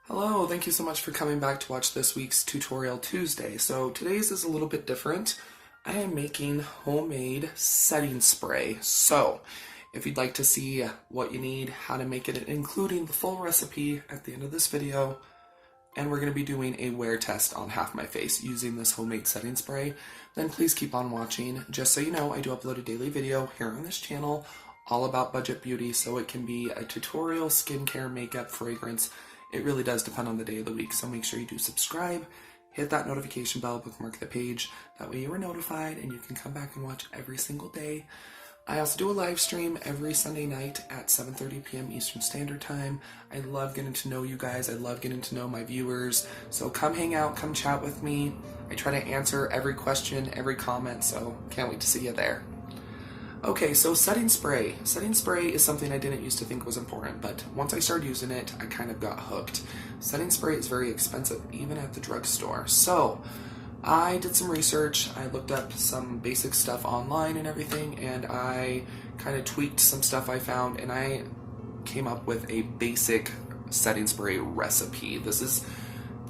Hello, thank you so much for coming back to watch this week's Tutorial Tuesday. So today's is a little bit different. I am making homemade setting spray. So if you'd like to see what you need, how to make it, including the full recipe at the end of this video, and we're going to be doing a wear test on half my face using this homemade setting spray, then please keep on watching. Just so you know, I do upload a daily video here on this channel all about budget beauty, so it can be a tutorial, skincare, makeup, fragrance. It really does depend on the day of the week, so make sure you do subscribe, hit that notification bell, bookmark the page. That way you are notified and you can come back and watch every single day. I also do a live stream every Sunday night at 7:30 p.m. Eastern Standard Time. I love getting to know you guys. I love getting to know my viewers. So come hang out, come chat with me. I try to answer every question, every comment, so can't wait to see you there. Okay, so setting spray. Setting spray is something I didn't used to think was important, but once I started using it, I kind of got hooked. Setting spray is very expensive, even at the drugstore. So I did some research, I looked up some basic stuff online and everything, and I kind of tweaked some stuff I found, and I came up with a basic setting spray recipe. This is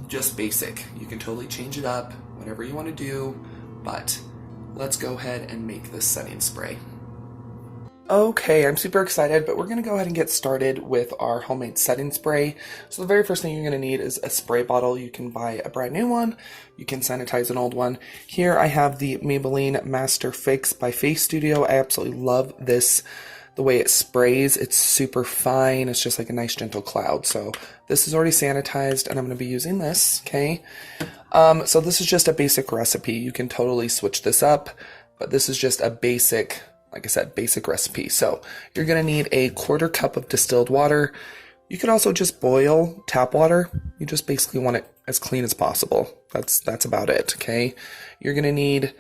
just basic. You can totally change it up, whatever you want to do, but let's go ahead and make this setting spray. Okay, I'm super excited, but we're going to go ahead and get started with our homemade setting spray. So the very first thing you're going to need is a spray bottle. You can buy a brand new one. You can sanitize an old one. Here I have the Maybelline Master Fix by Face Studio. I absolutely love this. The way it sprays, it's super fine. It's just like a nice gentle cloud. So this is already sanitized, and I'm going to be using this, okay? So this is just a basic recipe. You can totally switch this up, but this is just a basic, like I said, basic recipe. So you're going to need a 1/4 cup of distilled water. You could also just boil tap water. You just basically want it as clean as possible. That's about it, okay? You're going to need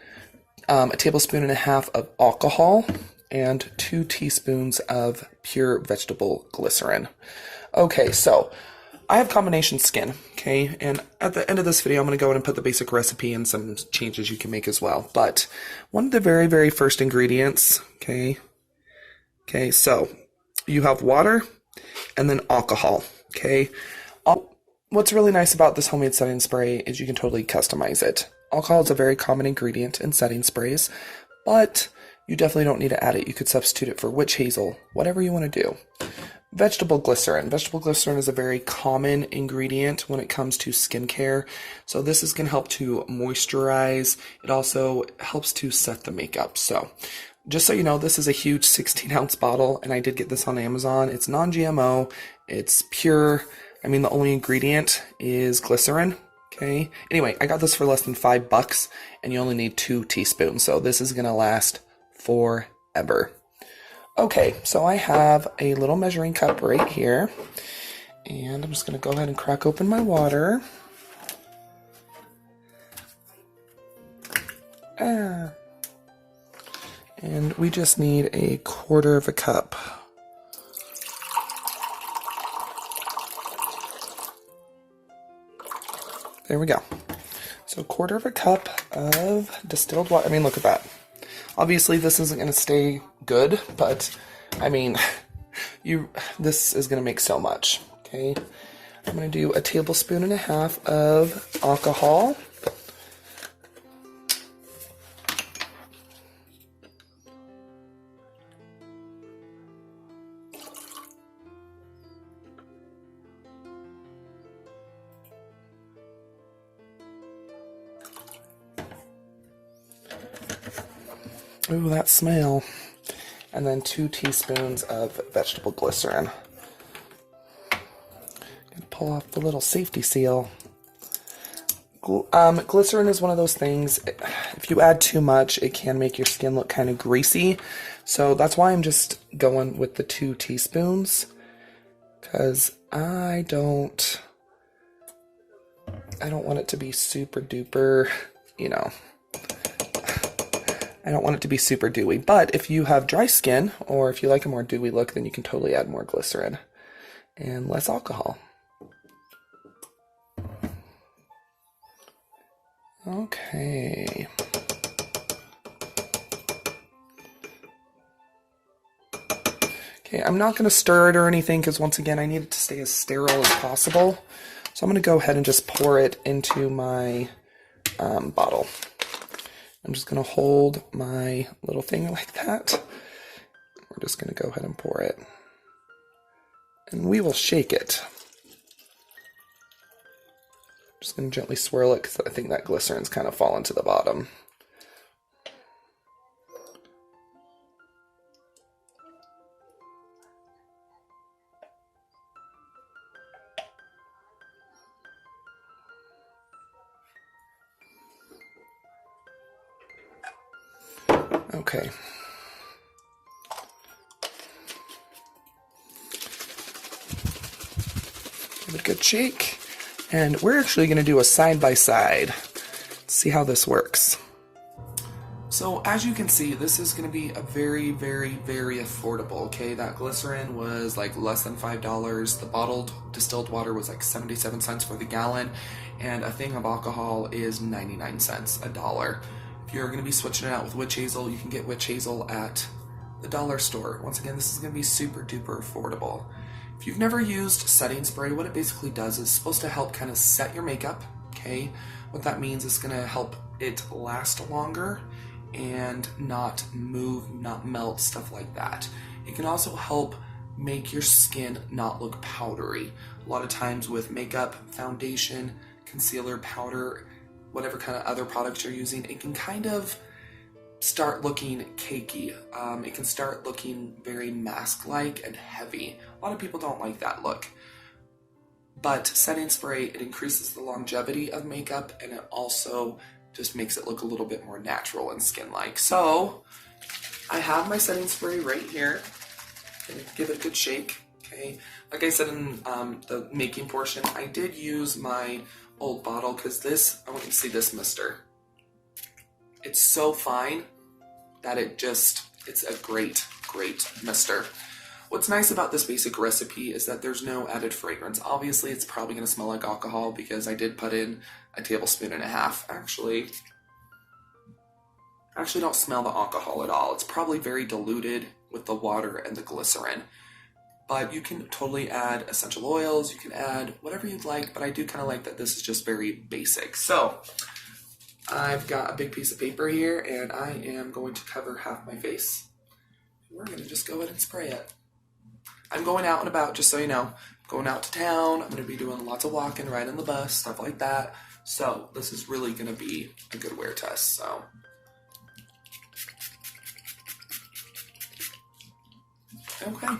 a 1.5 tablespoons of alcohol and 2 teaspoons of pure vegetable glycerin. Okay, so I have combination skin, okay? And at the end of this video, I'm going to go in and put the basic recipe and some changes you can make as well. But one of the very, very first ingredients, okay, so you have water and then alcohol, okay? What's really nice about this homemade setting spray is you can totally customize it. Alcohol is a very common ingredient in setting sprays, but you definitely don't need to add it. You could substitute it for witch hazel, whatever you want to do. Vegetable glycerin. Vegetable glycerin is a very common ingredient when it comes to skincare. So this is going to help to moisturize. It also helps to set the makeup. So just so you know, this is a huge 16-ounce bottle, and I did get this on Amazon. It's non-GMO. It's pure. I mean, the only ingredient is glycerin. Okay. Anyway, I got this for less than $5, and you only need 2 teaspoons. So this is going to last forever. Okay, so I have a little measuring cup right here, and I'm just going to go ahead and crack open my water. And we just need a 1/4 cup. There we go. So 1/4 cup of distilled water. I mean, look at that. Obviously, this isn't going to stay good, but I mean, this is going to make so much, okay? I'm going to do a 1.5 tablespoons of alcohol. Ooh, that smell. And then 2 teaspoons of vegetable glycerin. Gonna pull off the little safety seal. Glycerin is one of those things, if you add too much, it can make your skin look kind of greasy. So that's why I'm just going with the 2 teaspoons. Because I don't want it to be super duper, you know. I don't want it to be super dewy, but if you have dry skin, or if you like a more dewy look, then you can totally add more glycerin and less alcohol. Okay. Okay, I'm not going to stir it or anything, because once again, I need it to stay as sterile as possible. So I'm going to go ahead and just pour it into my bottle. I'm just going to hold my little thing like that. We're just going to go ahead and pour it. And we will shake it. Just going to gently swirl it because I think that glycerin's kind of fallen to the bottom. Okay. Give it a good shake. And we're actually going to do a side-by-side. See how this works. So as you can see, this is going to be a very, very, very affordable, okay? That glycerin was like less than $5. The bottled distilled water was like 77 cents for the gallon. And a thing of alcohol is 99 cents, $1. If you're going to be switching it out with witch hazel, you can get witch hazel at the dollar store. Once again, this is going to be super duper affordable. If you've never used setting spray, what it basically does is it's supposed to help kind of set your makeup, okay? What that means is going to help it last longer and not move, not melt, stuff like that. It can also help make your skin not look powdery. A lot of times with makeup, foundation, concealer, powder, whatever kind of other products you're using, it can kind of start looking cakey. It can start looking very mask-like and heavy. A lot of people don't like that look. But setting spray, it increases the longevity of makeup, and it also just makes it look a little bit more natural and skin-like. So I have my setting spray right here. Gonna give it a good shake. Okay. Like I said in the making portion, I did use my old bottle because this, I want you to see this mister. It's so fine that it's a great, great mister. What's nice about this basic recipe is that there's no added fragrance. Obviously, it's probably going to smell like alcohol because I did put in a tablespoon and a half. Actually don't smell the alcohol at all. It's probably very diluted with the water and the glycerin. But you can totally add essential oils. You can add whatever you'd like, but I do kind of like that this is just very basic. So I've got a big piece of paper here, and I am going to cover half my face. We're going to just go ahead and spray it. I'm going out and about, just so you know. Going out to town. I'm going to be doing lots of walking, riding the bus, stuff like that. So this is really going to be a good wear test. So okay.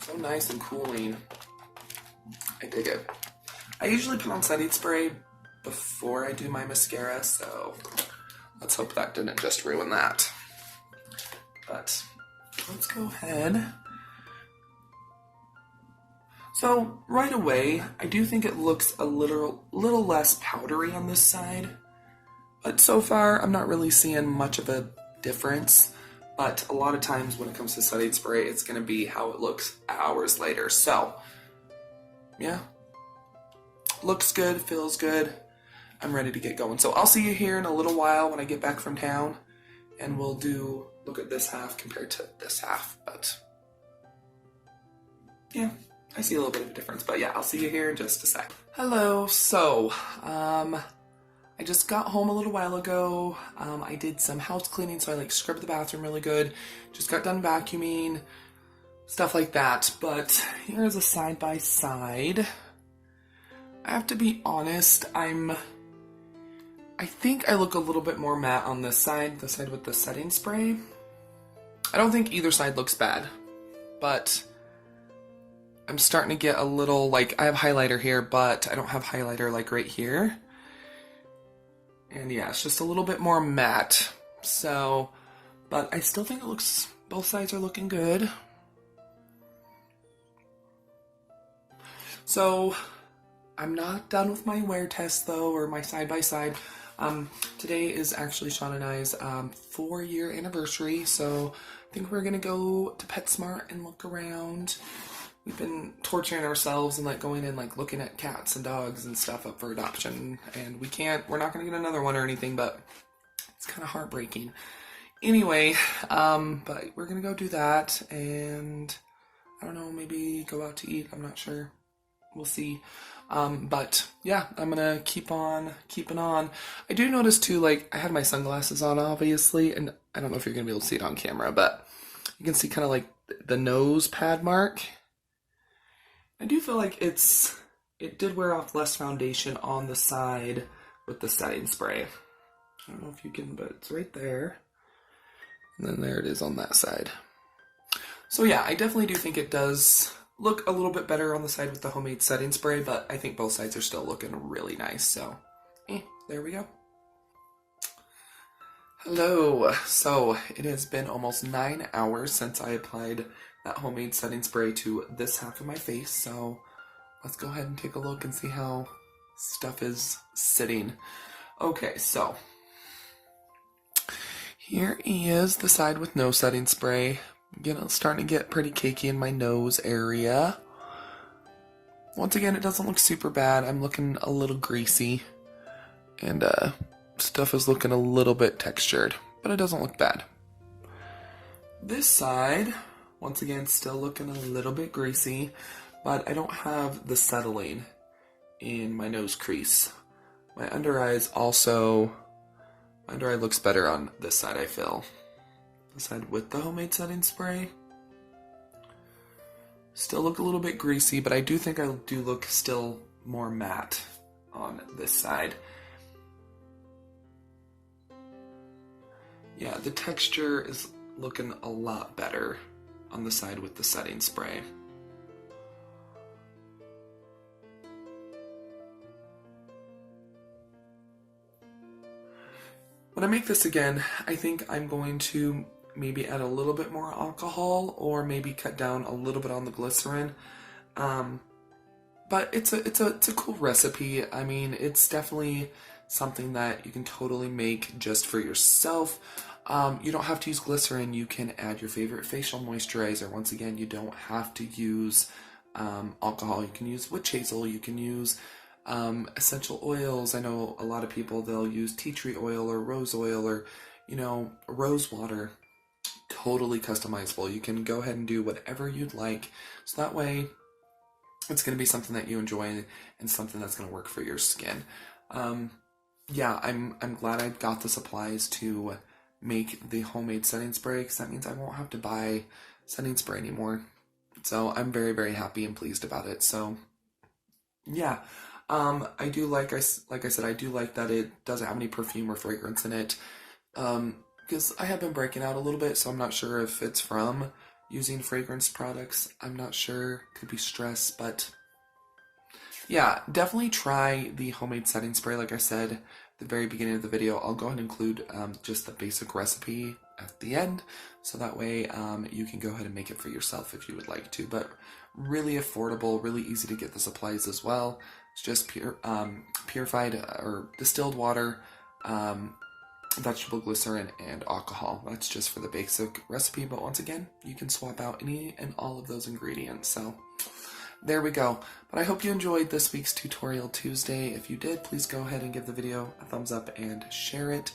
So nice and cooling. I dig it. I usually put on setting spray before I do my mascara, so let's hope that didn't just ruin that. But let's go ahead. So right away, I do think it looks a little less powdery on this side, but so far I'm not really seeing much of a difference. But a lot of times when it comes to setting spray, it's going to be how it looks hours later. So yeah, looks good, feels good. I'm ready to get going. So I'll see you here in a little while when I get back from town, and we'll look at this half compared to this half. But yeah, I see a little bit of a difference. But yeah, I'll see you here in just a sec. Hello. So I just got home a little while ago. I did some house cleaning, so I scrubbed the bathroom really good. Just got done vacuuming, stuff like that. But here's a side-by-side. I have to be honest, I think I look a little bit more matte on this side, the side with the setting spray. I don't think either side looks bad, but I'm starting to get a little, I have highlighter here, but I don't have highlighter right here. And yeah, it's just a little bit more matte. So, but I still think both sides are looking good. So, I'm not done with my wear test though, or my side-by-side. Today is actually Sean and I's 4-year anniversary, so I think we're gonna go to PetSmart and look around. We've been torturing ourselves and going in looking at cats and dogs and stuff up for adoption, and we're not gonna get another one or anything, but it's kind of heartbreaking. Anyway, but we're gonna go do that, and I don't know, maybe go out to eat, I'm not sure. we'll see. But yeah, I'm gonna keep on keeping on. I do notice too, like I had my sunglasses on obviously, and I don't know if you're gonna be able to see it on camera, but you can see kind of like the nose pad mark. I do feel like it did wear off less foundation on the side with the setting spray. I don't know if you can, but it's right there. And then there it is on that side. So yeah, I definitely do think it does look a little bit better on the side with the homemade setting spray, but I think both sides are still looking really nice. So, there we go. Hello. So it has been almost 9 hours since I applied that homemade setting spray to this half of my face. So let's go ahead and take a look and see how stuff is sitting. Okay, so here is the side with no setting spray. Starting to get pretty cakey in my nose area. Once again, it doesn't look super bad. I'm looking a little greasy. And stuff is looking a little bit textured. But it doesn't look bad. This side, once again, still looking a little bit greasy. But I don't have the settling in my nose crease. My under eye looks better on this side, I feel. The side with the homemade setting spray. Still look a little bit greasy, but I do think I do look still more matte on this side. Yeah, the texture is looking a lot better on the side with the setting spray. When I make this again, I think I'm going to maybe add a little bit more alcohol or maybe cut down a little bit on the glycerin. But it's a cool recipe. I mean, it's definitely something that you can totally make just for yourself. You don't have to use glycerin. You can add your favorite facial moisturizer. Once again, you don't have to use alcohol. You can use witch hazel. You can use essential oils. I know a lot of people, they'll use tea tree oil or rose oil or, rose water. Totally customizable. You can go ahead and do whatever you'd like. So that way, it's going to be something that you enjoy and something that's going to work for your skin. Yeah, I'm glad I got the supplies to make the homemade setting spray, because that means I won't have to buy setting spray anymore. So I'm very, very happy and pleased about it. So yeah, I do like I said, I do like that it doesn't have any perfume or fragrance in it. Because I have been breaking out a little bit, so I'm not sure if it's from using fragrance products. I'm not sure. Could be stress, but yeah, definitely try the homemade setting spray. Like I said at the very beginning of the video, I'll go ahead and include just the basic recipe at the end, so that way you can go ahead and make it for yourself if you would like to. But really affordable, really easy to get the supplies as well. It's just purified or distilled water, vegetable glycerin, and alcohol. That's just for the basic recipe, but once again, you can swap out any and all of those ingredients. So there we go. But I hope you enjoyed this week's Tutorial Tuesday. If you did, please go ahead and give the video a thumbs up and share it.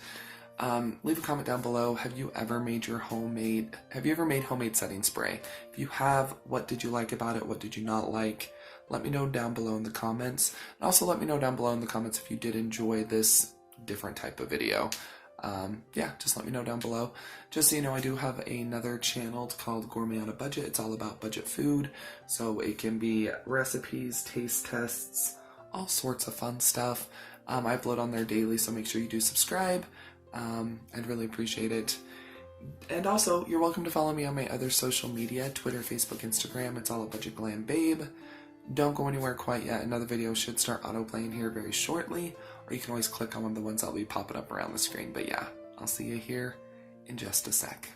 Leave a comment down below. Have you ever made homemade setting spray? If you have, what did you like about it? What did you not like? Let me know down below in the comments. And also let me know down below in the comments if you did enjoy this different type of video. Yeah, just let me know down below. Just so you know, I do have another channel called Gourmet on a Budget. It's all about budget food. So it can be recipes, taste tests, all sorts of fun stuff. I upload on there daily, so make sure you do subscribe. I'd really appreciate it. And also, you're welcome to follow me on my other social media, Twitter, Facebook, Instagram. It's all at Budget Glam Babe. Don't go anywhere quite yet. Another video should start autoplaying here very shortly, or you can always click on one of the ones that'll be popping up around the screen. But yeah, I'll see you here in just a sec.